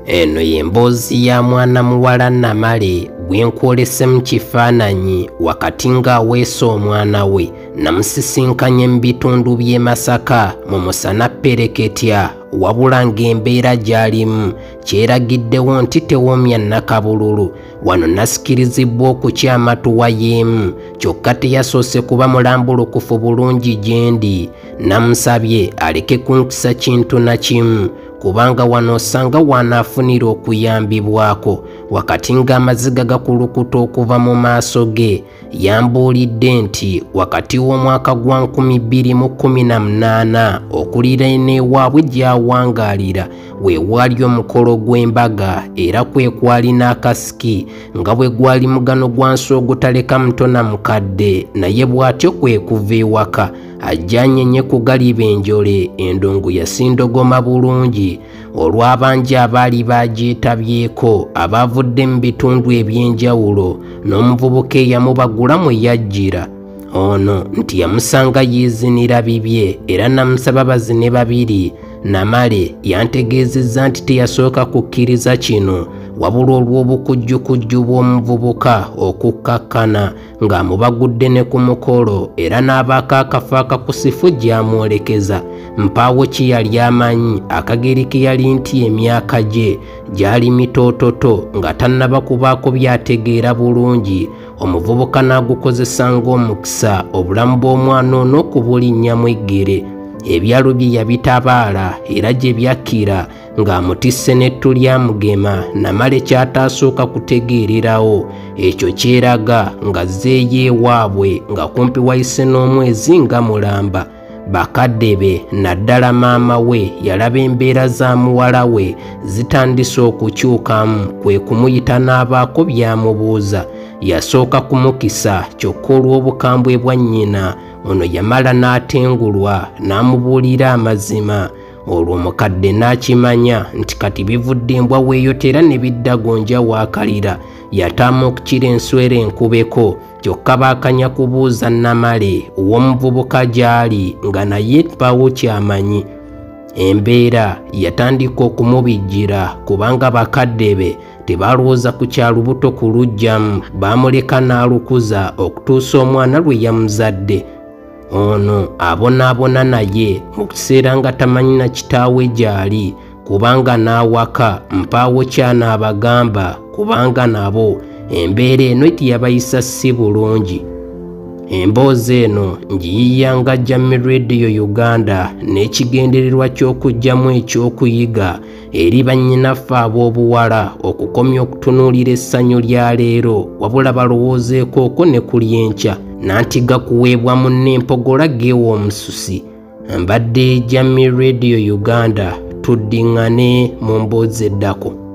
Eno y'emboozi ya mwana muwala Namale gwe nkwolese mu kifaananyi wakati ng'aweesa omwana we namusisinkanye mu bitundu by'e Masaka mu musana ppereketya, wabula ng'embeera gy'alimu kyeragiddewo nti tewoomya Nnakabululu. Wano nasikirizibwa okukyamatuwa y'emu, kyokka teyasoose kuba mulambulukufu bulungi gye ndi. Namusabye aleke kunkisa kintu na kimu, kubanga wano osanga wanaafunira okuyambibwako. Wakati ng'amaziga gakulukuta okuva mu maaso ge, yambuulidde nti wakati w'omwaka gwa 2018 okulira n'ewaabwe gy'awangaalira we waali omukolo gw'embaga, era kwe kwali n'akasiki nga bwe gwali mugano gwa nsoogotaleka muto na mukadde, naye bw'atyo kwe kuva ewaka ajjanye ku galiba enjole. Endongo yasindogoma bulungi olw'abangi abaali bagyeetabyeko abaavudde mu bitundu eby'enjawulo, n'omuvubuka eyamubagula mwe yajjira. Ono nti yamusanga yeezinira bibye era namusaba bazine babiri. Namale yantegeezezza nti teyasooka kukkiriza kino, wabula olw'obukujjukujju bw'omuvubuka okukkakkana ng'amubagudde ne ku mukolo, era n'abaako akafo akakusifu gy'amwolekeza. Mpaawo ki yali amanyi akageri ke yali nti emyaka gye gyali mitoototo nga tannaba kubaako by'ategeera bulungi. Omuvubuka n'agukozesa ng'omukisa obulamu bw'omwana ono okubulinnyamu eggere. Ebyalo bye yabitabaala era gye byakkira ng'amutisse n'ettu lyamugema. Namale ky'ataasooka kutegeererawo ekyo kyeraga nga zzeeyo ewaabwe nga kumpi wayise n'omwezi nga mulamba. Bakadde be naddala maama we yalaba embeera za muwala we zitandise okukyukamu, kwe kumuyita n'abaako by'amubuuza. Yasooka kumukisa, kyokka olw'obukambwe bwa nnyina ono yamala n'atengulwa n'amubuulira amazima. Olwo omukadde n'akimanya nti kati bivudde embwa weeyotera ne bidda gonja waakalira. Yataama okukira enswera enkubeko, kyokka baakanya kubuuza Namale ow'omuvubuka gy'ali nga naye mpaawo ky'amanyi. Embeera yatandika okumubijjira kubanga bakadde be tebalowooza ku kya lubuto ku luggyamu, baamuleka n'alukuza okutuusa omwana lwe yamuzadde. Ono abonaabona naye mu kiseera nga tamanyi na kitaawe gy'ali, kubanga n'awaka mpaawo ky'anaabagamba kubanga nabo embeera eno teyabayisa si bulungi. Emboozi eno ngiyiyanga Jammeh Radio Uganda n'ekigendererwa ky'okuggyamu ekyokuyiga eri bannyinaffe ab'obuwala okukomya okutunuulira essanyu lya leero, wabula balowoozeeko okwo ne ku ly'enkya. Nantiga kuweebwa munne empogola geewa omususi. Mbadde Jammeh Radio Uganda, tuddiŋŋane mu mboozi eddako.